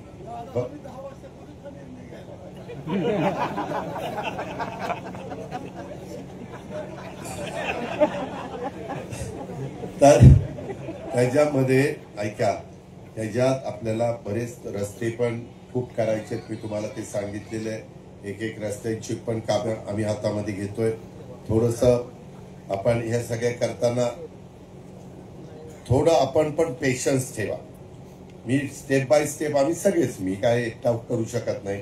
तर त्याच्यामध्ये ऐका, त्याच्यात आपल्याला बरेच रस्ते पण खूप करायचे. मी तुम्हाला ते सांगितलेलं आहे. एक रस्त्यांची पण कामं आम्ही हातामध्ये घेतोय. थोडंसं आपण ह्या सगळ्या करताना थोडं आपण पण पेशन्स ठेवा. मी स्टेप बाय स्टेप आम्ही सगळेच, मी काय एकटा करू शकत नाही.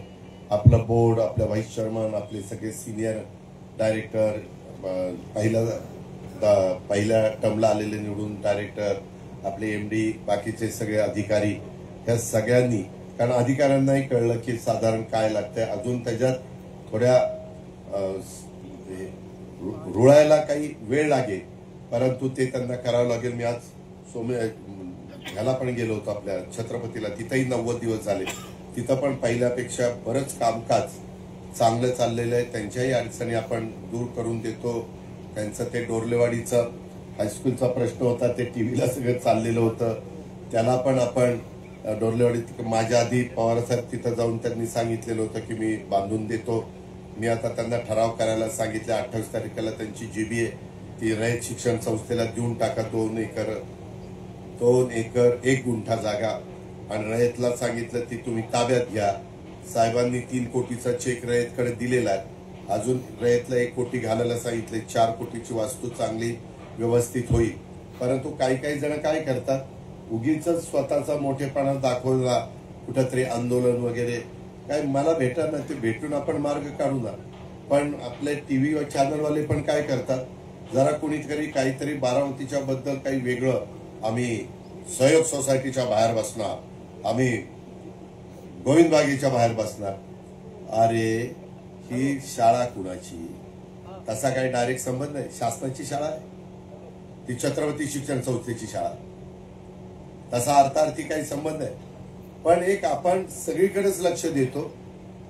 आपलं बोर्ड, आपल्या व्हाईस चेअरमन, आपले सगळे सिनियर डायरेक्टर, पहिल्या टर्मला आलेले निवडून डायरेक्टर, आपले MD, बाकीचे सगळे अधिकारी, ह्या सगळ्यांनी, कारण अधिकाऱ्यांनाही कळलं की साधारण काय लागतंय. अजून त्याच्यात थोड्या रुळायला काही वेळ लागेल, परंतु ते त्यांना करावं लागेल. मी आज ह्याला पण गेलो होतो आपल्या छत्रपतीला, तिथंही 90 दिवस झाले. तिथं पण पहिल्यापेक्षा बरंच कामकाज चांगलं चाललेलं आहे. त्यांच्याही अडचणी आपण दूर करून देतो. त्यांचं ते डोरलेवाडीचं हायस्कूलचा प्रश्न होता, ते टीव्हीला सगळं चाललेलं होतं, त्याला पण आपण डोरलेवाडीत माझ्या आधी पवारसाहेब तिथं जाऊन त्यांनी सांगितलेलं होतं की मी बांधून देतो. मी आता त्यांना ठराव करायला सांगितले. 28 तारखेला त्यांची GB आहे, ती रयत शिक्षण संस्थेला देऊन टाका. 2 एकर 1 गुंठा जागा, आणि रयतला सांगितलं ती तुम्ही ताब्यात घ्या. साहेबांनी 3 कोटीचा चेक रयतकडे दिलेला आहे. अजून रयतला 1 कोटी घालायला सांगितले. 4 कोटीची वास्तू चांगली व्यवस्थित होईल. परंतु काही जण काय करतात, उगीच स्वतःचा मोठेपणा दाखवला, कुठंतरी आंदोलन वगैरे काय मला भेटणार नाही, ते भेटून आपण मार्ग काढू ना. पण आपले TV चॅनलवाले पण काय करतात, जरा कुणीतरी काहीतरी बारामतीच्या बद्दल काही वेगळं, आम्ही सहयोग सोसायटीच्या बाहेर बसणार, आम्ही गोविंद बागेच्या बाहेर बसणार. अरे ही शाळा कुणाची? तसा काही डायरेक्ट संबंध नाही. शासनाची शाळा आहे ती, छत्रपती शिक्षण संस्थेची शाळा, तसा अर्थार्थी काही संबंध आहे. पण एक आपण सगळीकडेच लक्ष देतो,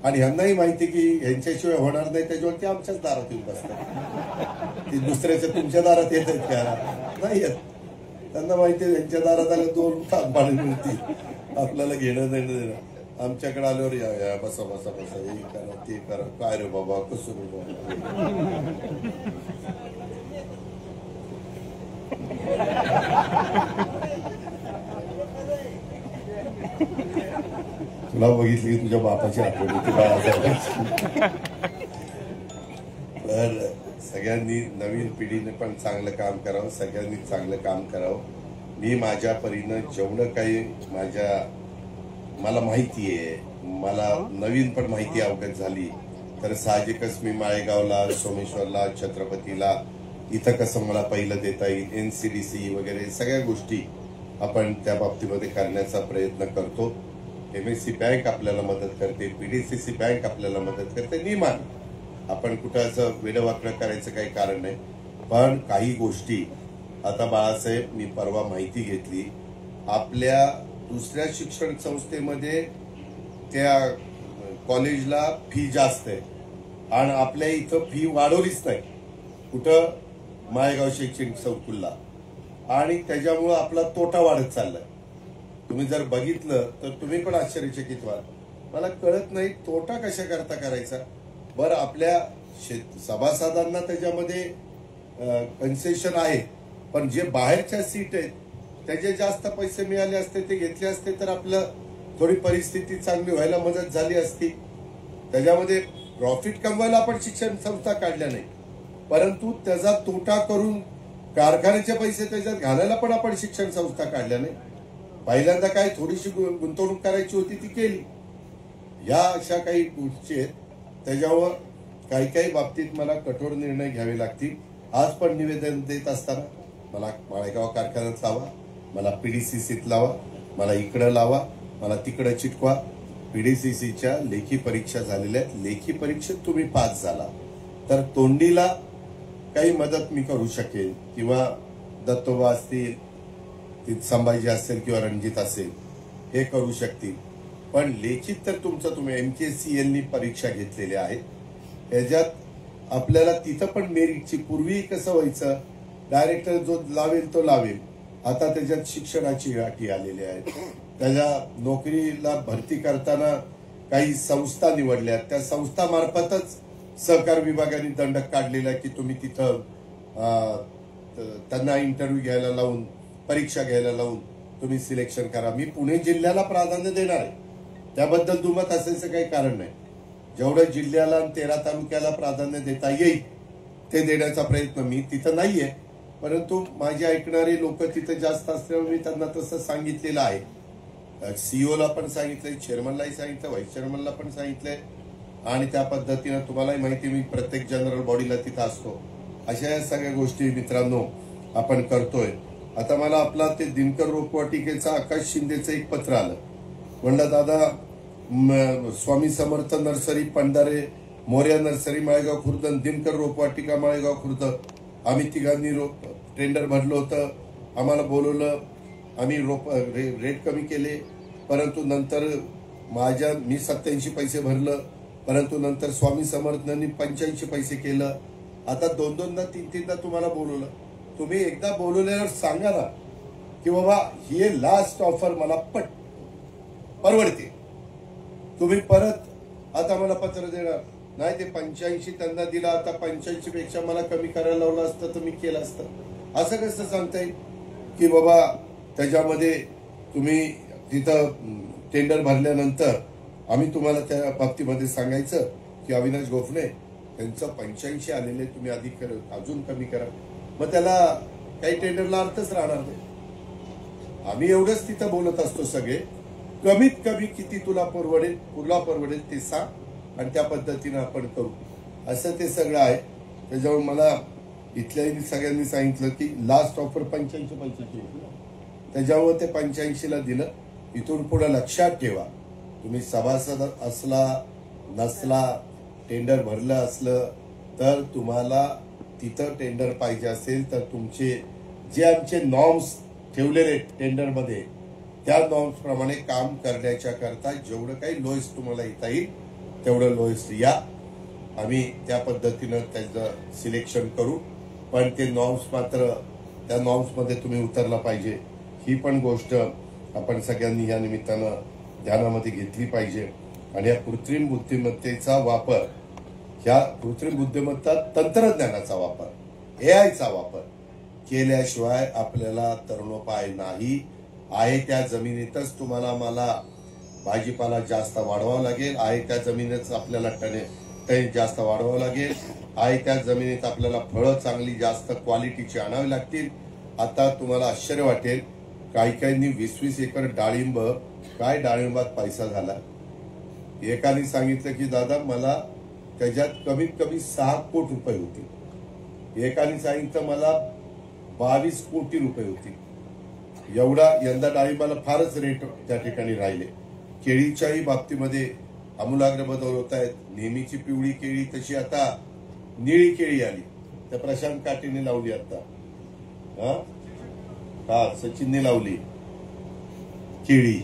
आणि ह्यांनाही माहिती की ह्यांच्याशिवाय होणार नाही, त्याच्यावरती आमच्याच दारात येऊन बसतात. ती दुसऱ्याच्या तुमच्या दारात येत आहेत का? नाही येत. त्यांना माहिती आहे यांच्या दारात आलं 2 पाणी मिळतील, आपल्याला घेणं देणं. आमच्याकडे आल्यावर या बसा बसा बसा, हे करा ते करा, काय रे बाबा कसं रे बाबा. तुला बघितली की तुझ्या बापाची आठवण होती बाळासाहेबांची. तर सगळ्यांनी, नवीन पिढीने पण चांगलं काम करावं, सगळ्यांनी चांगलं काम करावं. मी माझ्या परीनं जेवढं काही मला माहिती आहे, मला नवीन पण माहिती अवगत झाली, तर साहजिकच मी माळेगावला, सोमेश्वरला, छत्रपतीला, इथं कसं मला पहिलं देता येईल, NCDC वगैरे सगळ्या गोष्टी आपण त्या बाबतीमध्ये करण्याचा प्रयत्न करतो. MSC बँक आपल्याला मदत करते, PDCC बँक आपल्याला मदत करते. नियमान आपण कुठं असं वेडवाकडं करायचं काही कारण नाही. पण काही गोष्टी आता बाळासाहेब, मी परवा माहिती घेतली, आपल्या दुसऱ्या शिक्षण संस्थेमध्ये त्या कॉलेजला फी जास्त आहे, आणि आपल्या इथं फी वाढवलीच नाही. कुठं? माळेगाव शैक्षणिक संकुलला. आणि त्याच्यामुळं आपला तोटा वाढत चाललाय. तुम्ही जर बघितलं तर तुम्ही पण आश्चर्यचकित व्हाल. मला कळत नाही तोटा कशा करता करायचा. बरं, आपल्या सभासदांना त्याच्यामध्ये कन्सेशन आहे, पण जे बाहेरच्या सीट आहेत त्याचे जास्त पैसे मिळाले असते, ते घेतले असते तर आपलं थोडी परिस्थिती चांगली व्हायला मदत झाली असती. त्याच्यामध्ये प्रॉफिट कमवायला आपण शिक्षण संस्था काढल्या नाही, परंतु त्याचा तोटा करून कारखान्याचे पैसे त्याच्यात घालायला पण आपण शिक्षण संस्था काढल्या नाही. पहिल्यांदा काय थोडीशी गुंतवणूक करायची होती ती केली. या अशा काही गोष्टी आहेत, त्याच्यावर काही बाबतीत मला कठोर निर्णय घ्यावे लागतील. आज पण निवेदन देत असताना मला माळेगाव कारखान्यात लावा, मला PDCCत लावा, मला इकडं लावा, मला तिकडं चिटकवा. PDCCच्या लेखी परीक्षा झालेल्या आहेत. लेखी परीक्षेत तुम्ही पास झाला तर तोंडीला काही मदत मी करू शकेल, किंवा दत्तोबा असतील, संभाजी असेल किंवा रणजित असेल, हे करू शकतील. पण लेखित तर तुमचं तुम्ही MKCL परीक्षा घेतलेल्या आहेत. त्याच्यात आपल्याला तिथं पण मेरिटची, पूर्वी कसं व्हायचं, डायरेक्टर जो लावेल तो लावेल, आता त्याच्यात शिक्षणाची अटी आलेली आहेत. त्याच्या नोकरीला भरती करताना काही संस्था निवडल्या, त्या संस्थामार्फतच सहकार विभागाने दंडक काढलेला की तुम्ही तिथं त्यांना इंटरव्ह्यू घ्यायला लावून, परीक्षा घ्यायला लावून तुम्ही सिलेक्शन करा. मी पुणे जिल्ह्याला प्राधान्य देणार आहे, त्याबद्दल दुमत असायचं काही कारण नाही. जेवढं जिल्ह्याला आणि 13 तालुक्याला प्राधान्य देता येईल ते देण्याचा प्रयत्न, मी तिथं नाहीये, परंतु माझे ऐकणारे लोक तिथं जास्त असल्यामुळे मी त्यांना तसं सांगितलेलं आहे. सीईओला पण सांगितलंय, चेअरमनलाही सांगितलं, व्हाईस चेअरमनला पण सांगितलंय आणि त्या पद्धतीनं तुम्हालाही माहिती, मी प्रत्येक जनरल बॉडीला तिथं असतो. अशा या सगळ्या गोष्टी मित्रांनो आपण करतोय. आता मला आपला ते दिनकर रोपवाटिकेचा आकाश शिंदेचं एक पत्र आलं. म्हणलं दादा, स्वामी समर्थ नर्सरी पंढारे, मोर्या नर्सरी माळेगाव खुर्द, दिनकर रोपवाटिका माळेगाव खुर्द, आम्ही तिघांनी टेंडर भरलं होतं, आम्हाला बोलवलं, आम्ही रेट कमी केले, परंतु नंतर मी 87 पैसे भरलं, परंतु नंतर स्वामी समर्थांनी 85 पैसे केलं. आता 2-2दा 3-3दा तुम्हाला बोलवलं. तुम्ही एकदा बोलवल्यावर सांगा ना की बाबा ही लास्ट ऑफर मला परवडते. तुम्ही परत आता मला पत्र देणार नाही. ते 85 त्यांना दिला, आता 85 पेक्षा मला कमी करायला लावलं असतं तर मी केलं असतं. असं कसं सांगता येईल की बाबा त्याच्यामध्ये तुम्ही तिथं टेंडर भरल्यानंतर आम्ही तुम्हाला त्या बाबतीमध्ये सांगायचं की अविनाश गोफणे त्यांचं 85 आलेले, तुम्ही अजून कमी करा. मग त्याला काही टेंडरला अर्थच राहणार नाही. आम्ही एवढंच तिथं बोलत असतो सगळे, कमीत कमी किती तुला परवडेल ते सांग आणि त्या पद्धतीनं आपण करू. असं ते सगळं आहे. त्याच्यामुळे मला इथल्याही सगळ्यांनी सांगितलं की लास्ट ऑफर 85 पैशाची होती. त्याच्यावर ते 85ला दिलं. इथून पुढे लक्षात ठेवा, तुम्ही सभासद असला नसला, टेंडर भरलं असलं तर तुम्हाला तिथं टेंडर पाहिजे असेल तर तुमचे जे आमचे नॉर्म्स ठेवलेले टेंडरमध्ये त्या नॉर्म्स प्रमाणे काम करण्याच्या करता जेवढं काही लोएस्ट तुम्हाला येता येईल तेवढं लोएस्ट या. आम्ही त्या पद्धतीनं त्याचं सिलेक्शन करू. पण ते नॉर्म्स मात्र त्या नॉर्म्समध्ये तुम्ही उतरला पाहिजे. ही पण गोष्ट आपण सगळ्यांनी या निमित्तानं ध्यानामध्ये घेतली पाहिजे. आणि या कृत्रिम बुद्धिमत्तेचा वापर, ह्या कृत्रिम बुद्धिमत्ता तंत्रज्ञानाचा वापर, एआयचा वापर केल्याशिवाय आपल्याला तरुणोपाय नाही. आहे त्या जमिनीतच तुम्हाला मला भाजीपाला जास्त वाढवावा लागेल. आहे त्या जमिनीतच आपल्याला टने जास्त वाढवावं लागेल. आहे त्या जमिनीत आपल्याला फळं चांगली जास्त क्वालिटीची आणावी लागतील. आता तुम्हाला आश्चर्य वाटेल, काही 20-20 एकर डाळिंब, काय डाळिंबात पैसा झाला. एकाने सांगितलं की दादा मला त्याच्यात कमीत कमी 6 कोटी रुपये होते. एकाने सांगितलं मला 22 कोटी रुपये होते. एवढा यंदा डाळिंबाला फारच रेट त्या ठिकाणी राहिले. केळीच्याही बाबतीमध्ये आमूलाग्र बदल होत आहेत. नेहमीची पिवळी केळी तशी आता निळी केळी आली. त्या प्रशांत काटेने लावली आता, हा सचिनने लावली केळी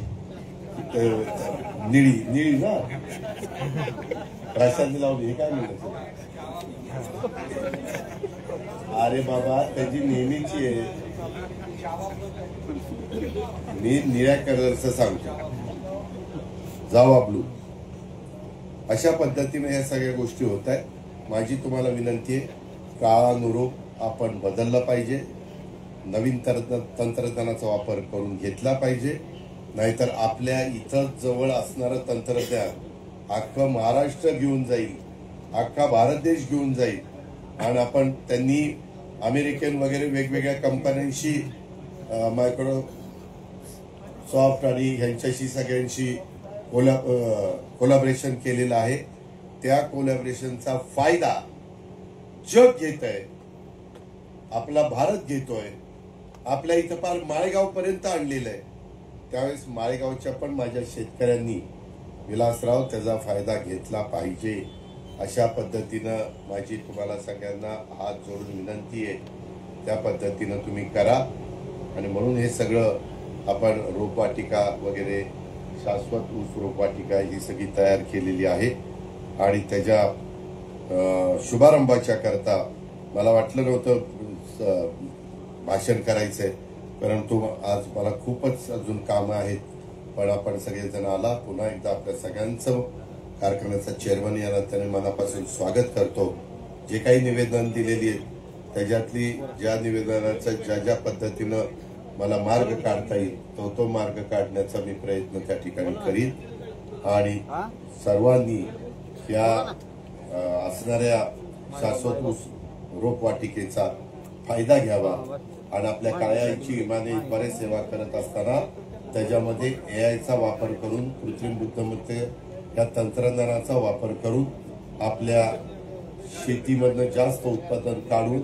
निळी ना, प्रशांतने लावली. हे काय म्हणत, अरे बाबा त्याची नेहमीची आहे. मी निळ्या कलरचं सांगतो, जावा ब्लू. अशा पद्धतीने या सगळ्या गोष्टी होत आहेत. माझी तुम्हाला विनंती आहे, काळानुरूप आपण बदललं पाहिजे. नवीन तंत्रज्ञानाचा वापर करून घेतला पाहिजे. नाहीतर आपल्या इथं जवळ असणारं तंत्रज्ञान अख्खं महाराष्ट्र घेऊन जाईल, अख्खा भारत देश घेऊन जाईल. आणि आपण त्यांनी अमेरिकन वगैरे वेगवेगळ्या कंपन्यांशी, मायक्रोसॉफ्ट आणि ह्यांच्याशी सगळ्यांशी कोलॅबरेशन केलेलं आहे. त्या कोलॅबरेशनचा फायदा जग घेत आहे, आपला भारत घेतोय. आपल्या इथं फार माळेगाव पर्यंत आणलेलं आहे. त्यावेळेस माळेगावच्या पण माझ्या शेतकऱ्यांनी, विलासराव, त्याचा फायदा घेतला पाहिजे. अशा पद्धतीनं माझी तुम्हाला सगळ्यांना हात जोडून विनंती आहे. त्या पद्धतीनं तुम्ही करा. आणि म्हणून हे सगळं आपण रोपवाटिका वगैरे, शाश्वत ऊस रोपवाटिका ही सगळी तयार केलेली आहे. आणि त्याच्या शुभारंभाच्या करता मला वाटलं नव्हतं भाषण करायचंय, परंतु आज मला खूपच अजून कामं आहेत. पण आपण सगळेजण आला. पुन्हा एकदा आपल्या सगळ्यांचं कारखान्याचा चेअरमन या नात्याने मनापासून स्वागत करतो. जे काही निवेदन दिलेली आहेत त्याच्यातली ज्या निवेदनाचं ज्या पद्धतीनं मला मार्ग काढता येईल तो मार्ग काढण्याचा मी प्रयत्न त्या ठिकाणी करीन. आणि सर्वांनी या असणाऱ्या शाश्वत ऊस रोपवाटिकेचा फायदा घ्यावा. आणि आपल्या काळ्याची इमाने बरेच सेवा करत असताना त्याच्यामध्ये एआयचा वापर करून, कृत्रिम बुद्धिमत्ते या तंत्रज्ञानाचा वापर करून आपल्या शेतीमधनं जास्त उत्पादन काढून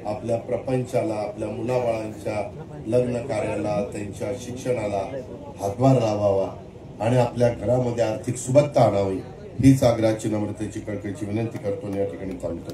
आपल्या प्रपंचाला, आपल्या मुलाबाळांच्या लग्न कार्याला, त्यांच्या शिक्षणाला हातभार लावावा आणि आपल्या घरामध्ये आर्थिक सुबत्ता आणावी, हीच आग्रहाची, नम्रतेची, कळकळीची विनंती करतो. या ठिकाणी थांबतो.